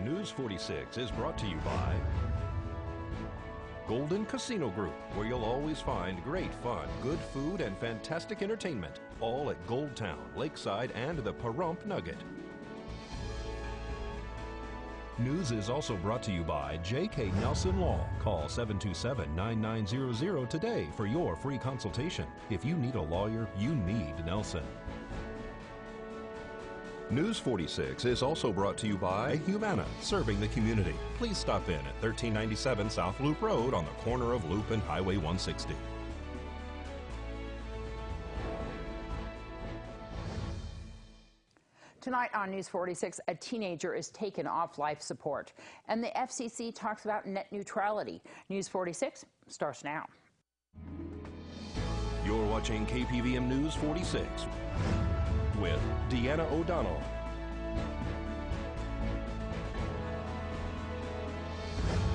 News 46 is brought to you by Golden Casino Group, where you'll always find great fun, good food, and fantastic entertainment, all at Gold Town, Lakeside, and the Pahrump Nugget. News is also brought to you by J.K. Nelson Law. Call 727-9900 today for your free consultation. If you need a lawyer, you need Nelson. News 46 is also brought to you by Humana, serving the community. Please stop in at 1397 South Loop Road on the corner of Loop and Highway 160. Tonight on News 46, a teenager is taken off life support, and the FCC talks about net neutrality. News 46 starts now. You're watching KPVM News 46 with Deanna O'Donnell.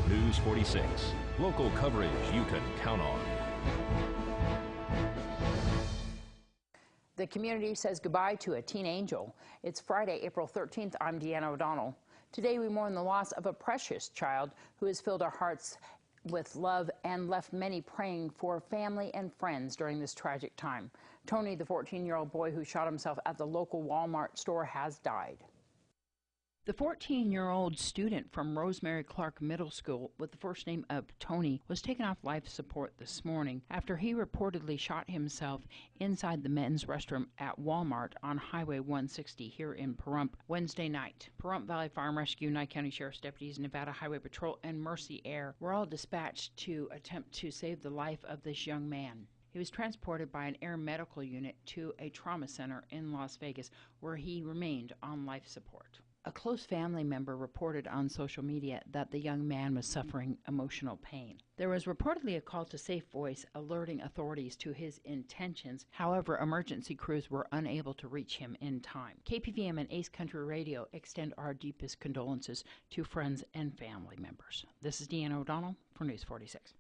News 46, local coverage you can count on. The community says goodbye to a teen angel. It's Friday, April 13th. I'm Deanna O'Donnell. Today we mourn the loss of a precious child who has filled our hearts with love and left many praying for family and friends during this tragic time. Tony, the 14-year-old boy who shot himself at the local Walmart store, has died. The 14-year-old student from Rosemary Clark Middle School with the first name of Tony was taken off life support this morning after he reportedly shot himself inside the men's restroom at Walmart on Highway 160 here in Pahrump Wednesday night. Pahrump Valley Farm Rescue, Nye County Sheriff's deputies, Nevada Highway Patrol, and Mercy Air were all dispatched to attempt to save the life of this young man. He was transported by an air medical unit to a trauma center in Las Vegas, where he remained on life support. A close family member reported on social media that the young man was suffering emotional pain. There was reportedly a call to Safe Voice alerting authorities to his intentions. However, emergency crews were unable to reach him in time. KPVM and Ace Country Radio extend our deepest condolences to friends and family members. This is Deanna O'Donnell for News 46.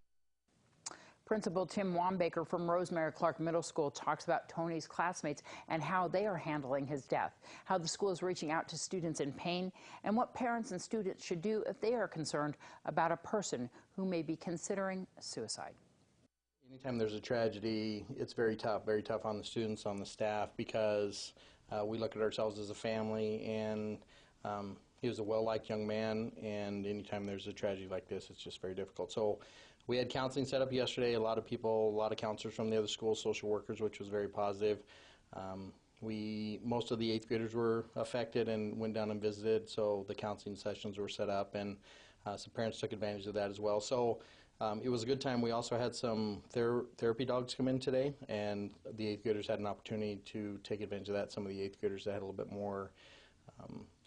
Principal Tim Wambaker from Rosemary Clark Middle School talks about Tony's classmates and how they are handling his death, how the school is reaching out to students in pain, and what parents and students should do if they are concerned about a person who may be considering suicide. Anytime there's a tragedy, it's very tough on the students, on the staff, because we look at ourselves as a family, and he was a well-liked young man, and anytime there's a tragedy like this, it's just very difficult. So we had counseling set up yesterday. A lot of people, a lot of counselors from the other schools, social workers, which was very positive. Most of the 8th graders were affected and went down and visited, so the counseling sessions were set up, and some parents took advantage of that as well. So it was a good time. We also had some therapy dogs come in today, and the 8th graders had an opportunity to take advantage of that. Some of the 8th graders that had a little bit more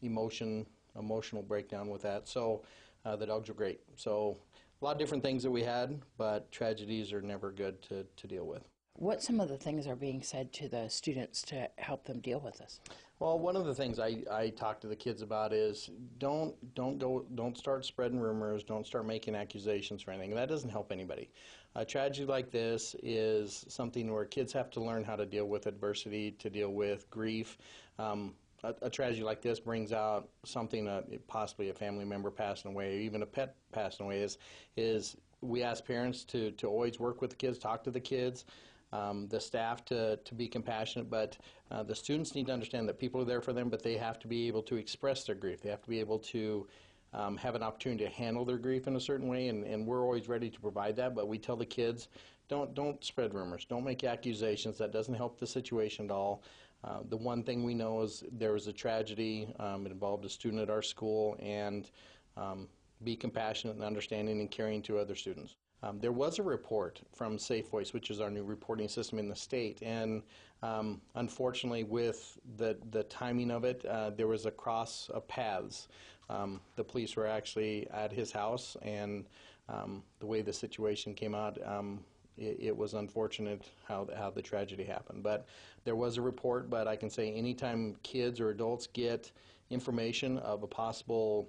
emotional breakdown with that. So the dogs were great. So a lot of different things that we had, but tragedies are never good to deal with. What some of the things are being said to the students to help them deal with this? Well, one of the things I talk to the kids about is don't start spreading rumors, don't start making accusations or anything. That doesn't help anybody. A tragedy like this is something where kids have to learn how to deal with adversity, to deal with grief. A tragedy like this brings out something, possibly a family member passing away, or even a pet passing away, is we ask parents to always work with the kids, talk to the kids, the staff to be compassionate, but the students need to understand that people are there for them, but they have to be able to express their grief. They have to be able to have an opportunity to handle their grief in a certain way, and we're always ready to provide that, but we tell the kids, don't spread rumors, don't make accusations. That doesn't help the situation at all. The one thing we know is there was a tragedy. It involved a student at our school, and be compassionate and understanding and caring to other students. There was a report from Safe Voice, which is our new reporting system in the state, and unfortunately with the timing of it, there was a cross of paths. The police were actually at his house, and the way the situation came out, it was unfortunate how the tragedy happened. But there was a report, but I can say anytime kids or adults get information of a possible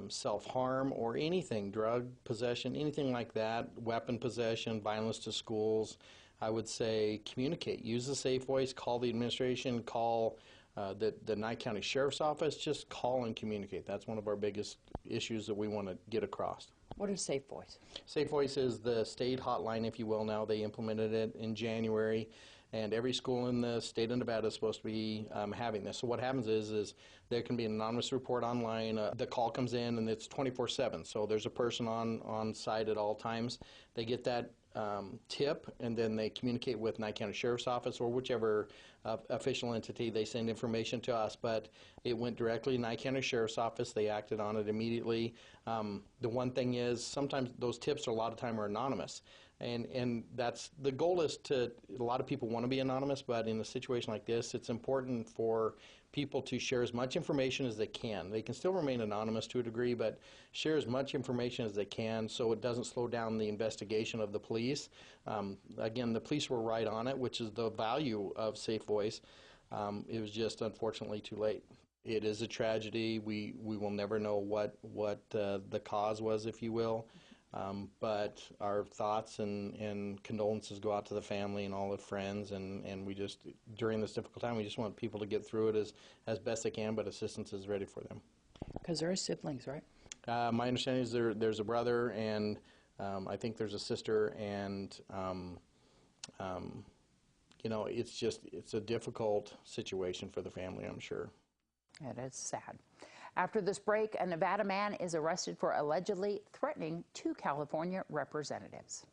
self-harm or anything, drug possession, anything like that, weapon possession, violence to schools, I would say communicate. Use the Safe Voice, call the administration, call the Nye County Sheriff's Office, just call and communicate. That's one of our biggest issues that we want to get across. What is Safe Voice? Safe Voice is the state hotline, if you will, now. They implemented it in January, and every school in the state of Nevada is supposed to be having this. So what happens is there can be an anonymous report online. The call comes in, and it's 24/7. So there's a person on site at all times. They get that tip, and then they communicate with Nye County Sheriff's Office or whichever official entity. They send information to us, but it went directly to Nye County Sheriff's Office. They acted on it immediately. The one thing is sometimes those tips a lot of time are anonymous, and that's the goal. Is to, a lot of people want to be anonymous, but in a situation like this, it's important for people to share as much information as they can. They can still remain anonymous to a degree, but share as much information as they can so it doesn't slow down the investigation of the police. Again, the police were right on it, which is the value of Safe Voice. It was just unfortunately too late. It is a tragedy. We will never know what the cause was, if you will. But our thoughts and condolences go out to the family and all the friends, and we just, during this difficult time, we just want people to get through it as best they can, but assistance is ready for them. Because there are siblings, right? My understanding is there's a brother, and I think there's a sister, and you know, it's a difficult situation for the family, I'm sure. It is sad. After this break, a Nevada man is arrested for allegedly threatening 2 California representatives.